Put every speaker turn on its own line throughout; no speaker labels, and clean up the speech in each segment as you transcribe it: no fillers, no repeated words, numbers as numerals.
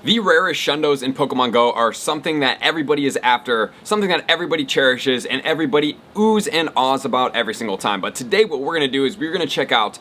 The rarest Shundo'S in Pokemon Go are something that everybody is after, something that everybody cherishes, and everybody oohs and ahs about every single time. But today what we're going to do is we're going to check out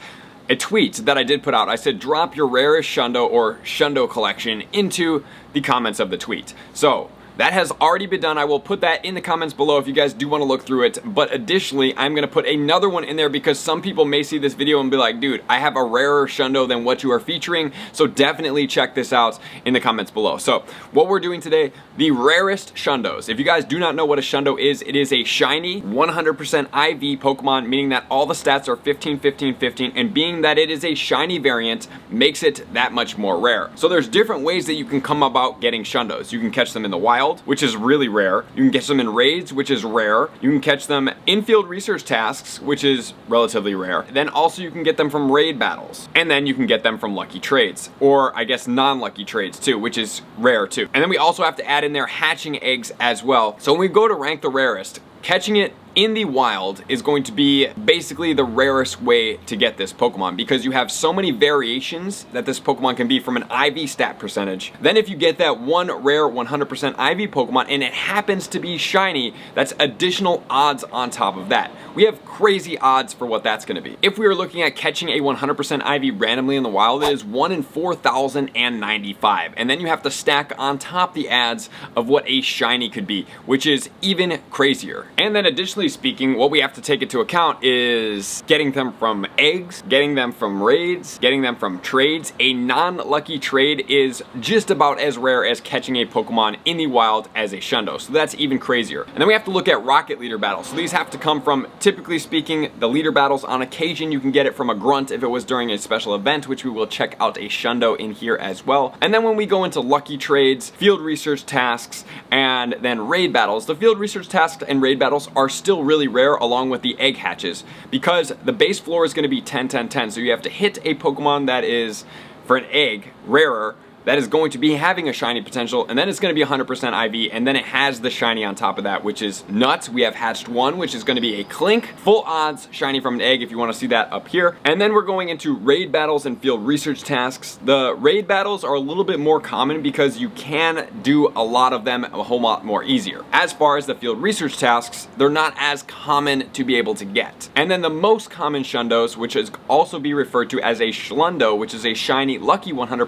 a tweet that I did put out. I said drop your rarest Shundo or Shundo collection into the comments of the tweet. So that has already been done. I will put that in the comments below if you guys do want to look through it. But additionally, I'm going to put another one in there because some people may see this video and be like, dude, I have a rarer Shundo than what you are featuring. So definitely check this out in the comments below. So what we're doing today, the rarest Shundo'S. If you guys do not know what a Shundo is, it is a shiny 100% IV Pokemon, meaning that all the stats are 15, 15, 15. And being that it is a shiny variant makes it that much more rare. So there's different ways that you can come about getting Shundo'S. You can catch them in the wild, which is really rare. You can catch them in raids, which is rare. You can catch them in field research tasks, which is relatively rare. Then also you can get them from raid battles. And then you can get them from lucky trades, or I guess non-lucky trades too, which is rare too. And then we also have to add in there hatching eggs as well. So when we go to rank the rarest, catching it in the wild is going to be basically the rarest way to get this Pokemon because you have so many variations that this Pokemon can be from an IV stat percentage. Then if you get that one rare 100% IV Pokemon and it happens to be shiny, that's additional odds on top of that. We have crazy odds for what that's going to be. If we are looking at catching a 100% IV randomly in the wild, it is 1 in 4,095. And then you have to stack on top the odds of what a shiny could be, which is even crazier. And then additionally speaking, what we have to take into account is getting them from eggs, getting them from raids, getting them from trades. A non-lucky trade is just about as rare as catching a Pokemon in the wild as a Shundo. So that's even crazier. And then we have to look at rocket leader battles. So these have to come from, typically speaking, the leader battles. On occasion, you can get it from a grunt if it was during a special event, which we will check out a Shundo in here as well. And then when we go into lucky trades, field research tasks, and then raid battles, the field research tasks and raid battles are still really rare along with the egg hatches because the base floor is going to be 10, 10, 10. So you have to hit a Pokemon that is, for an egg, rarer, that is going to be having a shiny potential, and then it's going to be 100% IV, and then it has the shiny on top of that, which is nuts. We have hatched one, which is going to be a Clink, full odds shiny from an egg if you want to see that up here. And then we're going into raid battles and field research tasks. The raid battles are a little bit more common because you can do a lot of them a whole lot more easier. As far as the field research tasks, they're not as common to be able to get. And then the most common Shundo'S, which is also be referred to as a Shundo, which is a shiny lucky 100%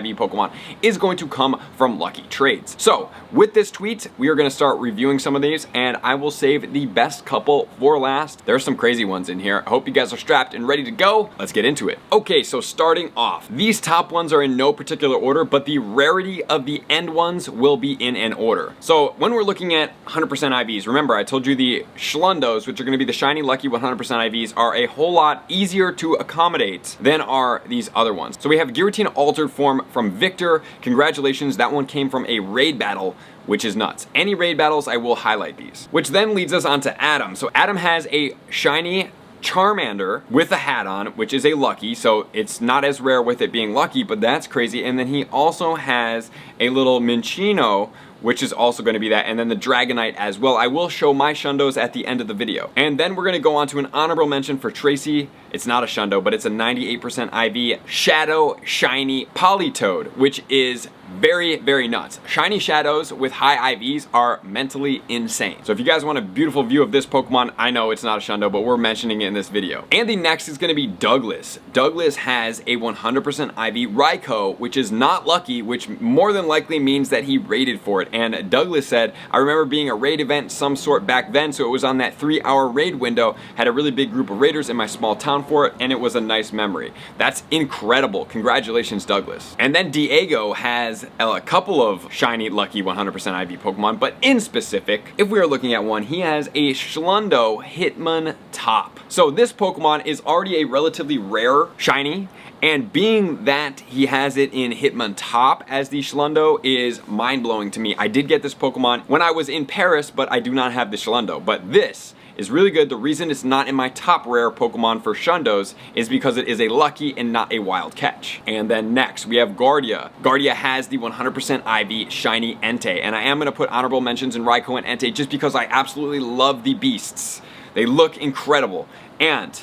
IV Pokemon, is going to come from lucky trades. So with this tweet, we are going to start reviewing some of these, and I will save the best couple for last. There's some crazy ones in here. I hope you guys are strapped and ready to go. Let's get into it. Okay, so starting off, these top ones are in no particular order, but the rarity of the end ones will be in an order. So when we're looking at 100% IVs, remember I told you the Shundo'S, which are going to be the shiny lucky 100% IVs, are a whole lot easier to accommodate than are these other ones. So we have Giratina altered form from Victor. Congratulations, that one came from a raid battle, which is nuts. Any raid battles, I will highlight these. Which then leads us on to Adam. So Adam has a shiny Charmander with a hat on, which is a lucky, so it's not as rare with it being lucky, but that's crazy. And then he also has a little Minccino, which is also going to be that, and then the Dragonite as well. I will show my Shundo'S at the end of the video. And then we're going to go on to an honorable mention for Tracy. It's not a Shundo, but it's a 98% IV Shadow Shiny Politoed, which is very, very nuts. Shiny Shadows with high IVs are mentally insane. So if you guys want a beautiful view of this Pokemon, I know it's not a Shundo, but we're mentioning it in this video. And the next is going to be Douglas. Douglas has a 100% IV Raikou, which is not lucky, which more than likely means that he raided for it. And Douglas said, I remember being a raid event some sort back then, so it was on that 3-hour raid window, had a really big group of raiders in my small town for it, and it was a nice memory. That's incredible. Congratulations, Douglas. And then Diego has a couple of shiny lucky 100% IV Pokemon, but in specific, if we are looking at one, he has a Shundo Hitmontop. So this Pokemon is already a relatively rare shiny, and being that he has it in Hitmontop as the Shundo is mind-blowing to me. I did get this Pokemon when I was in Paris, but I do not have the Shundo. But this is really good. The reason it's not in my top rare Pokemon for Shundo'S is because it is a lucky and not a wild catch. And then next, we have Guardia. Guardia has the 100% IV Shiny Entei, and I am going to put honorable mentions in Raikou and Entei just because I absolutely love the beasts. They look incredible. And,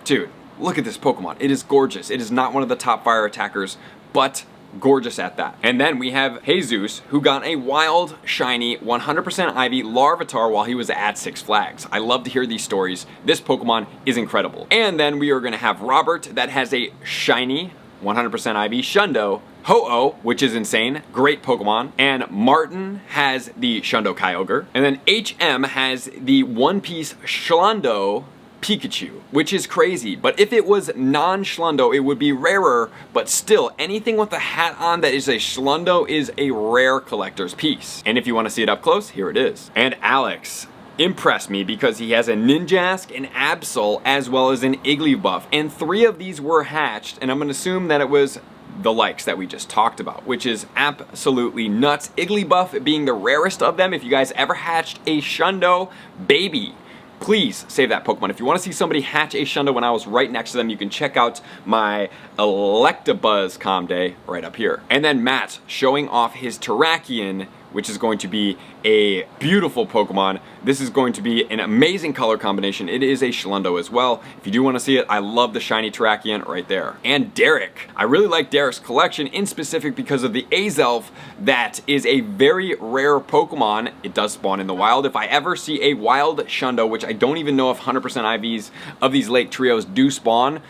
dude, look at this Pokemon. It is gorgeous. It is not one of the top fire attackers, but gorgeous at that. And then we have Jesus, who got a wild, shiny, 100% Ivy Larvitar while he was at Six Flags. I love to hear these stories. This Pokemon is incredible. And then we are going to have Robert that has a shiny, 100% Ivy Shundo, Ho-Oh, which is insane, great Pokemon, and Martin has the Shundo Kyogre, and then HM has the One Piece Schlundo Pikachu, which is crazy, but if it was non-Schlundo, it would be rarer, but still, anything with a hat on that is a Schlundo is a rare collector's piece. And if you want to see it up close, here it is. And Alex impressed me because he has a Ninjask, an Absol, as well as an Igglybuff, and 3 of these were hatched, and I'm going to assume that it was the likes that we just talked about, which is absolutely nuts. Igglybuff being the rarest of them. If you guys ever hatched a Shundo baby, please save that Pokemon. If you want to see somebody hatch a Shundo when I was right next to them, you can check out my Electabuzz Com Day right up here. And then Matt showing off his Terrakion, which is going to be a beautiful Pokemon. This is going to be an amazing color combination. It is a Schlundo as well. If you do want to see it, I love the shiny Terrakion right there. And Derek. I really like Derek's collection in specific because of the Azelf. That is a very rare Pokemon. It does spawn in the wild. If I ever see a wild Shundo, which I don't even know if 100% IVs of these Lake Trios do spawn,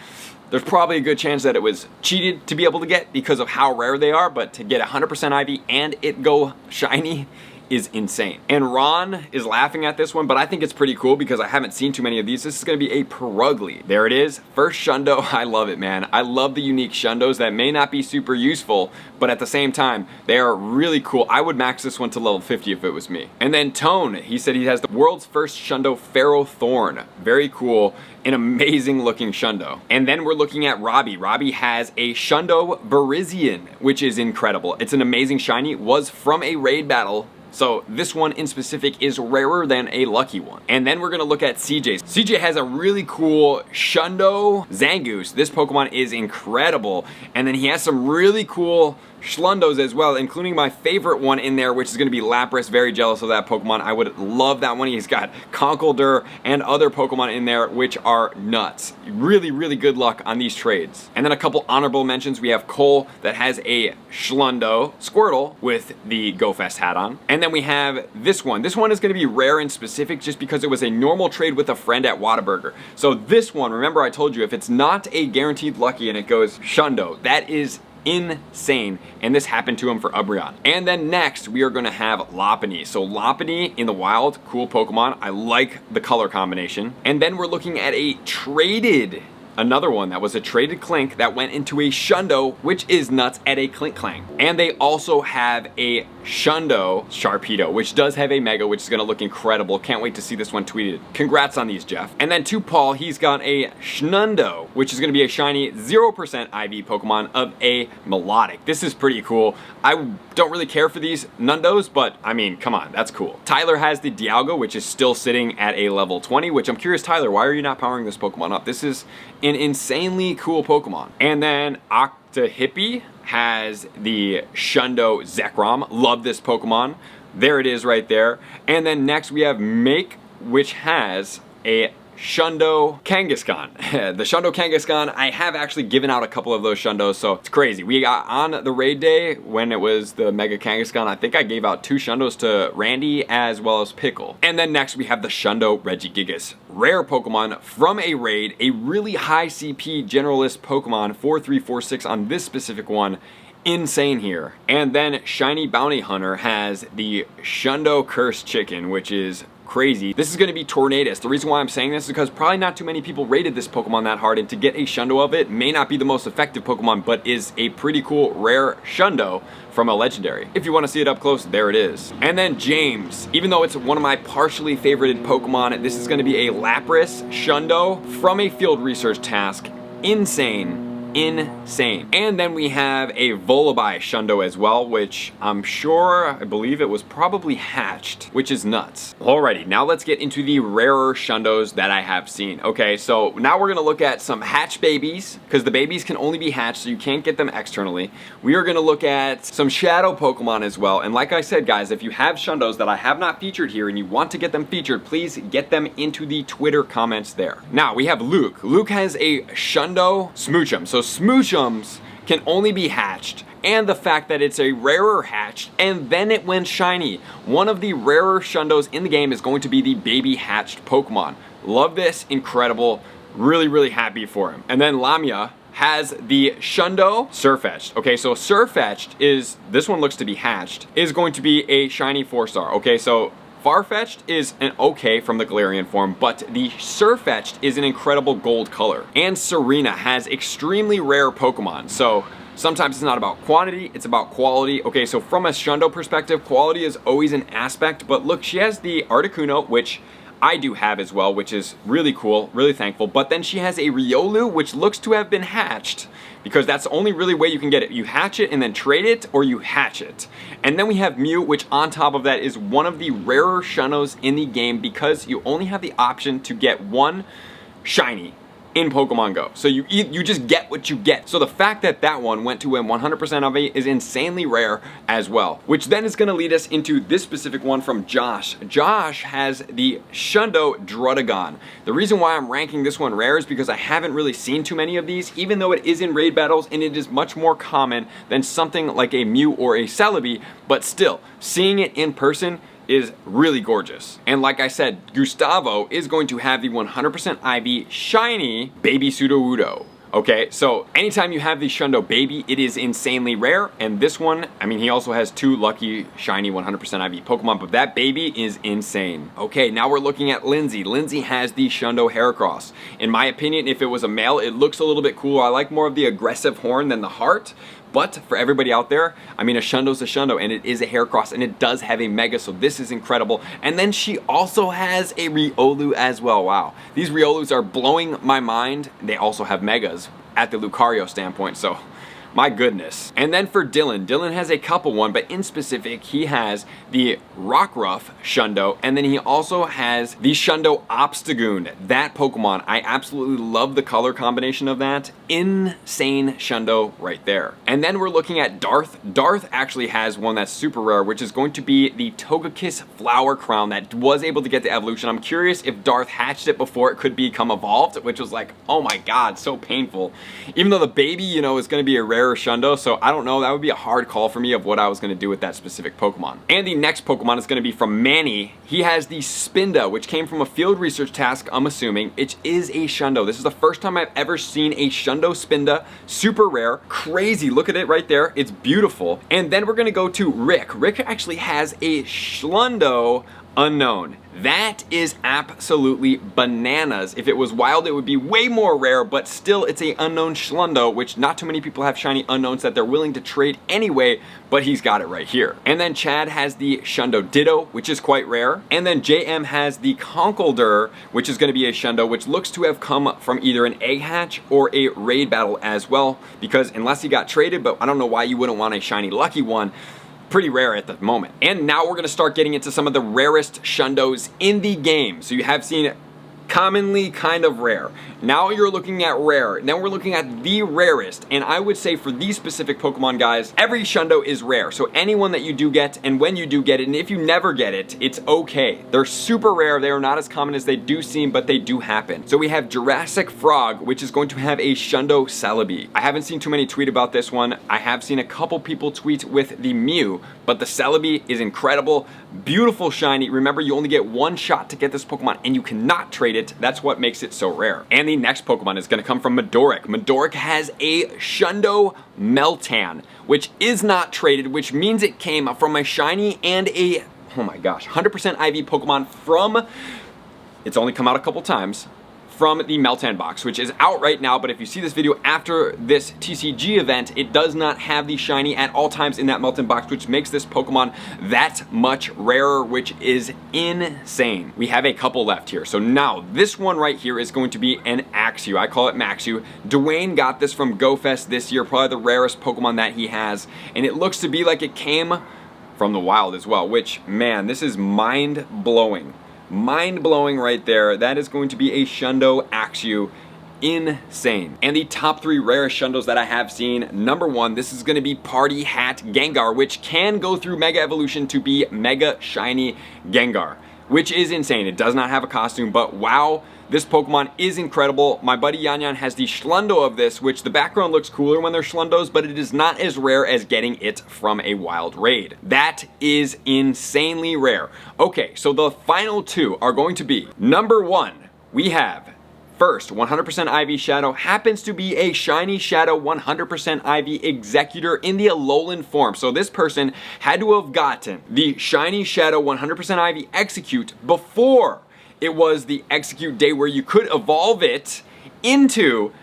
there's probably a good chance that it was cheated to be able to get because of how rare they are, but to get 100% IV and it go shiny is insane. And Ron is laughing at this one, but I think it's pretty cool because I haven't seen too many of these. This is going to be a Perugly. There it is. First Shundo. I love it, man. I love the unique Shundos that may not be super useful, but at the same time, they are really cool. I would max this one to level 50 if it was me. And then Tone, he said he has the world's first Shundo Ferrothorn. Very cool. An amazing looking Shundo. And then we're looking at Robbie. Robbie has a Shundo Virizion, which is incredible. It's an amazing shiny. It was from a raid battle. So this one in specific is rarer than a lucky one. And then we're going to look at CJ. CJ has a really cool Shundo Zangoose. This Pokemon is incredible. And then he has some really cool Schlundos as well, including my favorite one in there, which is going to be Lapras. Very jealous of that Pokemon. I would love that one. He's got Conkeldurr and other Pokemon in there, which are nuts. Really, really good luck on these trades. And then a couple honorable mentions. We have Cole that has a Schlundo Squirtle with the Go Fest hat on. And then we have this one. This one is going to be rare and specific just because it was a normal trade with a friend at Whataburger. So this one, remember I told you, if it's not a guaranteed lucky and it goes Shundo, that is insane, and this happened to him for Umbreon. And then next we are going to have Lopunny. So Lopunny in the wild, cool Pokemon. I like the color combination. And then we're looking at a traded, another one that was a traded Clink that went into a Shundo, which is nuts, at a Clink Clank. And they also have a Shundo Sharpedo, which does have a Mega, which is going to look incredible. Can't wait to see this one tweeted. Congrats on these, Jeff. And then to Paul, he's got a Shundo, which is going to be a shiny 0% IV Pokemon of a Melodic. This is pretty cool. I don't really care for these Nundos, but I mean, come on, that's cool. Tyler has the Dialga, which is still sitting at a level 20, which I'm curious, Tyler, why are you not powering this Pokemon up? This is an insanely cool Pokemon. And then Octohippy has the Shundo Zekrom. Love this Pokemon. There it is right there. And then next we have Make, which has a Shundo Kangaskhan. The Shundo Kangaskhan, I have actually given out a couple of those Shundos, so it's crazy. We got on the raid day when it was the Mega Kangaskhan, I think I gave out 2 Shundos to Randy as well as Pickle. And then next we have the Shundo Regigigas. Rare Pokemon from a raid, a really high CP generalist Pokemon, 4346 on this specific one. Insane here. And then Shiny Bounty Hunter has the Shundo Cursed Chicken, which is crazy. This is going to be Tornadus. The reason why I'm saying this is because probably not too many people rated this Pokemon that hard, and to get a Shundo of it may not be the most effective Pokemon, but is a pretty cool rare Shundo from a legendary. If you want to see it up close, there it is. And then James, even though it's one of my partially favorited Pokemon, this is going to be a Lapras Shundo from a field research task. Insane. And then we have a Volibeye Shundo as well, which I believe it was probably hatched, which is nuts. Alrighty, now let's get into the rarer Shundos that I have seen. Okay, so now we're gonna look at some hatch babies, because the babies can only be hatched, so you can't get them externally. We are gonna look at some shadow Pokemon as well, and like I said, guys, if you have Shundos that I have not featured here and you want to get them featured, please get them into the Twitter comments there. Now, we have Luke. Luke has a Shundo Smoochum. So Smoochums can only be hatched, and the fact that it's a rarer hatched and then it went shiny. One of the rarer Shundo's in the game is going to be the baby hatched Pokemon. Love this, incredible, really happy for him. And then Lamia has the Shundo Surfetched. Okay, so Surfetched is, this one looks to be hatched, is going to be a shiny 4-star. Okay, so Farfetch'd is an okay from the Galarian form, but the Surfetch'd is an incredible gold color. And Serena has extremely rare Pokemon, so sometimes it's not about quantity, it's about quality. Okay, so from a Shundo perspective, quality is always an aspect, but look, she has the Articuno, which I do have as well, which is really cool, really thankful. But then she has a Riolu, which looks to have been hatched, because that's the only really way you can get it. You hatch it and then trade it, or you hatch it. And then we have Mew, which on top of that is one of the rarer Shundos in the game, because you only have the option to get one shiny in Pokemon Go. So you just get what you get. So the fact that that one went to a 100% of it is insanely rare as well. Which then is gonna lead us into this specific one from Josh. Josh has the Shundo Druddigon. The reason why I'm ranking this one rare is because I haven't really seen too many of these, even though it is in raid battles and it is much more common than something like a Mew or a Celebi, but still, seeing it in person is really gorgeous. And like I said, Gustavo is going to have the 100% IV shiny baby Sudowoodo. Okay, so anytime you have the Shundo baby, it is insanely rare. And this one, I mean, he also has 2 lucky shiny 100% IV Pokemon, but that baby is insane. Okay, now we're looking at Lindsay. Lindsay has the Shundo Heracross. In my opinion, if it was a male, it looks a little bit cool. I like more of the aggressive horn than the heart. But for everybody out there, I mean, a Shundo's a Shundo, and it is a Heracross, and it does have a Mega, so this is incredible. And then she also has a Riolu as well. Wow. These Riolus are blowing my mind. They also have Megas at the Lucario standpoint, so my goodness. And then for Dylan, Dylan has a couple one, but in specific, he has the Rockruff Shundo, and then he also has the Shundo Obstagoon. That Pokemon, I absolutely love the color combination of that. Insane Shundo right there. And then we're looking at Darth. Darth actually has one that's super rare, which is going to be the Togekiss Flower Crown that was able to get the evolution. I'm curious if Darth hatched it before it could become evolved, which was like, oh my god, so painful. Even though the baby, you know, is going to be a rare Shundo, so I don't know, that would be a hard call for me of what I was going to do with that specific Pokemon. And the next Pokemon is going to be from Manny. He has the Spinda, which came from a field research task, I'm assuming. It is a Shundo. This is the first time I've ever seen a Shundo Spinda. Super rare. Crazy. Look at it right there. It's beautiful. And then we're going to go to Rick. Rick actually has a Shundo Unknown. That is absolutely bananas. If it was wild, it would be way more rare, but still it's a unknown Shundo, which not too many people have shiny unknowns that they're willing to trade anyway, but he's got it right here. And then Chad has the Shundo Ditto, which is quite rare. And then JM has the Conkeldurr, which is going to be a Shundo, which looks to have come from either an egg hatch or a raid battle as well, because unless he got traded, but I don't know why you wouldn't want a shiny lucky one. Pretty rare at the moment. And now we're going to start getting into some of the rarest Shundos in the game. So you have seen commonly kind of rare. Now you're looking at rare. Then we're looking at the rarest. And I would say for these specific Pokemon, guys, every Shundo is rare. So anyone that you do get, and when you do get it, and if you never get it, it's okay. They're super rare. They are not as common as they do seem, but they do happen. So we have Jurassic Frog, which is going to have a Shundo Celebi. I haven't seen too many tweet about this one. I have seen a couple people tweet with the Mew, but the Celebi is incredible. Beautiful shiny. Remember, you only get one shot to get this Pokemon, and you cannot trade it. That's what makes it so rare. And the next Pokemon is going to come from Madorik. Madorik has a Shundo Meltan, which is not traded, which means it came from a shiny and a, oh my gosh, 100% IV Pokemon from, it's only come out a couple times, from the Meltan box, which is out right now, but if you see this video after this TCG event, it does not have the shiny at all times in that Meltan box, which makes this Pokemon that much rarer, which is insane. We have a couple left here. So now this one right here is going to be an Axew. I call it Maxew. Dwayne got this from GoFest this year, probably the rarest Pokemon that he has, and it looks to be like it came from the wild as well, which, man, this is mind-blowing. Mind-blowing right there. That is going to be a Shundo Axew. Insane. And the top 3 rarest Shundos that I have seen, number 1, this is going to be Party Hat Gengar, which can go through Mega Evolution to be Mega Shiny Gengar. which is insane. It does not have a costume, but wow, this Pokemon is incredible. My buddy Yan Yan has the Shundo of this, which the background looks cooler when they're Shundos, but it is not as rare as getting it from a wild raid. That is insanely rare. Okay, so the final two are going to be, number one, we have first, 100% Ivy Shadow happens to be a shiny Shadow 100% Ivy Executor in the Alolan form. So this person had to have gotten the shiny Shadow 100% Ivy Execute before it was the Execute day where you could evolve it into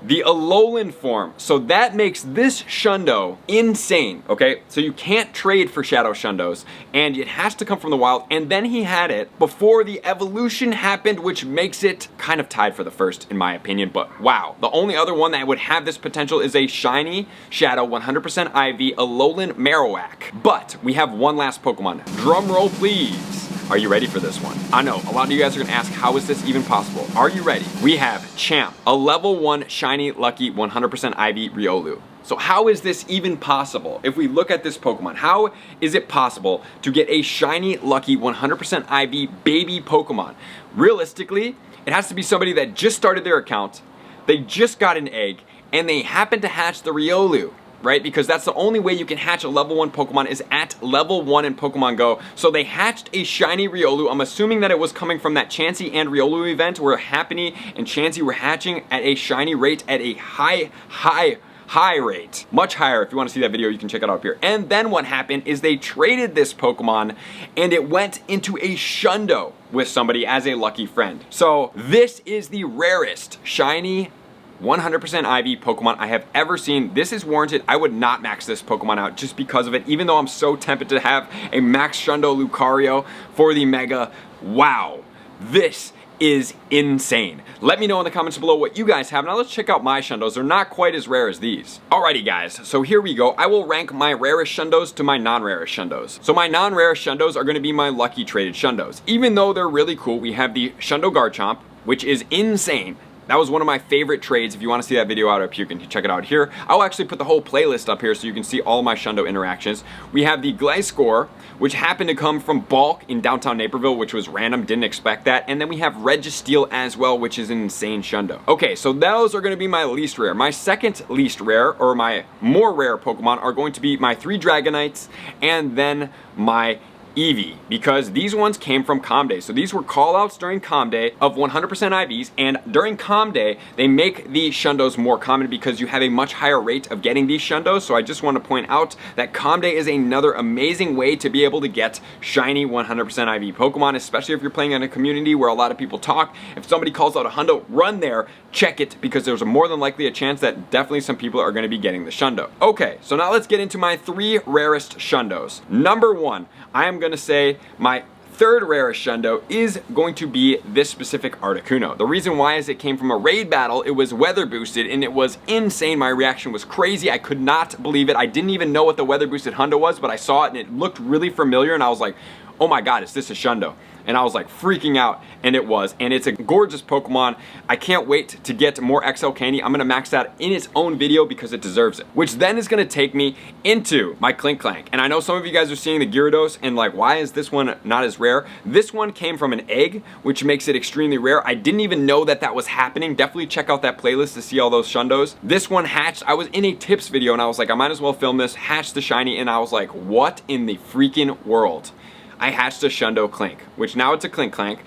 the Alolan form. So that makes this Shundo insane, okay? So you can't trade for Shadow Shundos, and it has to come from the wild, and then he had it before the evolution happened, which makes it kind of tied for the first, in my opinion, but wow. The only other one that would have this potential is a shiny Shadow 100% Ivy Alolan Marowak. But we have one last Pokemon. Drum roll, please. Are you ready for this one? I know, a lot of you guys are gonna ask, how is this even possible? Are you ready? We have Champ, a level 1 shiny lucky 100% Ivy Riolu. So how is this even possible? If we look at this Pokemon, how is it possible to get a shiny lucky 100% Ivy baby Pokemon? Realistically, it has to be somebody that just started their account, they just got an egg, and they happen to hatch the Riolu. Right? Because that's the only way you can hatch a level 1 Pokemon is at level 1 in Pokemon Go. So they hatched a shiny Riolu. I'm assuming that it was coming from that Chansey and Riolu event where Happiny and Chansey were hatching at a shiny rate at a high rate. Much higher. If you want to see that video, you can check it out up here. And then what happened is they traded this Pokemon and it went into a Shundo with somebody as a lucky friend. So this is the rarest shiny 100% Ivy Pokemon I have ever seen. This is warranted. I would not max this Pokemon out just because of it, even though I'm so tempted to have a max Shundo Lucario for the Mega. Wow, this is insane. Let me know in the comments below what you guys have. Now let's check out my Shundos. They're not quite as rare as these. Alrighty guys, so here we go. I will rank my rarest Shundos to my non-rarest Shundos. So my non-rarest Shundos are gonna be my lucky traded Shundos. Even though they're really cool, we have the Shundo Garchomp, which is insane. That was one of my favorite trades. If you want to see that video out up here, you can check it out here. I'll actually put the whole playlist up here so you can see all my Shundo interactions. We have the Gliscor, which happened to come from bulk in downtown Naperville, which was random, didn't expect that. And then we have Registeel as well, which is an insane Shundo. Okay, so those are going to be my least rare. My second least rare, or my more rare Pokemon, are going to be my 3 Dragonites and then my Eevee, because these ones came from Calm Day. So these were callouts during Calm Day of 100% IVs, and during Calm Day, they make the Shundos more common because you have a much higher rate of getting these Shundos. So I just want to point out that Calm Day is another amazing way to be able to get shiny 100% IV Pokemon, especially if you're playing in a community where a lot of people talk. If somebody calls out a Hundo, run there, check it, because there's more than likely a chance that definitely some people are going to be getting the Shundo. Okay, so now let's get into my 3 rarest Shundos. Number 1, I am going to say my third rarest Shundo is going to be this specific Articuno. The reason why is it came from a raid battle, it was weather boosted, and it was insane. My reaction was crazy. I could not believe it. I didn't even know what the weather boosted Hundo was, but I saw it and it looked really familiar, and I was like, oh my god, is this a Shundo? And I was like freaking out, and it was. And it's a gorgeous Pokemon. I can't wait to get more XL Candy. I'm gonna max that in its own video because it deserves it. Which then is gonna take me into my Clink Clank. And I know some of you guys are seeing the Gyarados and like, why is this one not as rare? This one came from an egg, which makes it extremely rare. I didn't even know that that was happening. Definitely check out that playlist to see all those Shundos. This one hatched, I was in a tips video and I was like, I might as well film this, hatched the shiny, and I was like, what in the freaking world? I hatched a Shundo Clink, which now it's a Clink Clank.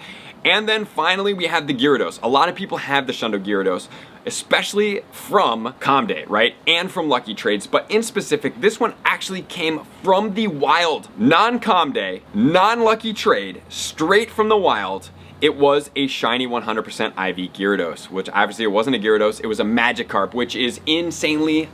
And then finally we have the Gyarados. A lot of people have the Shundo Gyarados, especially from Calm Day, right? And from Lucky Trades, but in specific, this one actually came from the wild. Non-Calm Day, non-Lucky Trade, straight from the wild. It was a shiny 100% IV Gyarados, which obviously it wasn't a Gyarados, it was a Magikarp, which is insanely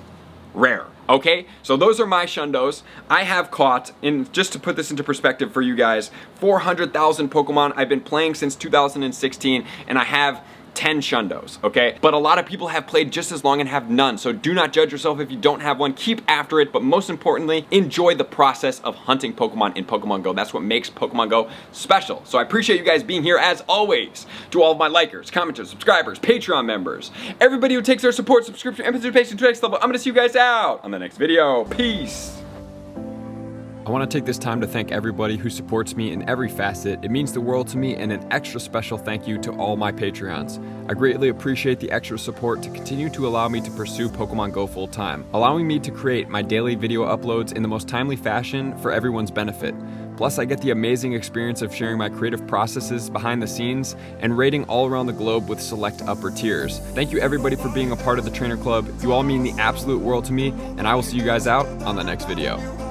rare. Okay, so those are my Shundos. I have caught, and just to put this into perspective for you guys, 400,000 Pokemon. I've been playing since 2016, and I have 10 Shundos, okay? But a lot of people have played just as long and have none, so do not judge yourself if you don't have one. Keep after it, but most importantly, enjoy the process of hunting Pokemon in Pokemon Go. That's what makes Pokemon Go special. So I appreciate you guys being here as always. To all of my likers, commenters, subscribers, Patreon members, everybody who takes their support, subscription, and participation to the next level, I'm gonna see you guys out on the next video. Peace. I want to take this time to thank everybody who supports me in every facet. It means the world to me, and an extra special thank you to all my Patreons. I greatly appreciate the extra support to continue to allow me to pursue Pokemon Go full time, allowing me to create my daily video uploads in the most timely fashion for everyone's benefit. Plus, I get the amazing experience of sharing my creative processes behind the scenes and raiding all around the globe with select upper tiers. Thank you everybody for being a part of the Trainer Club. You all mean the absolute world to me, and I will see you guys out on the next video.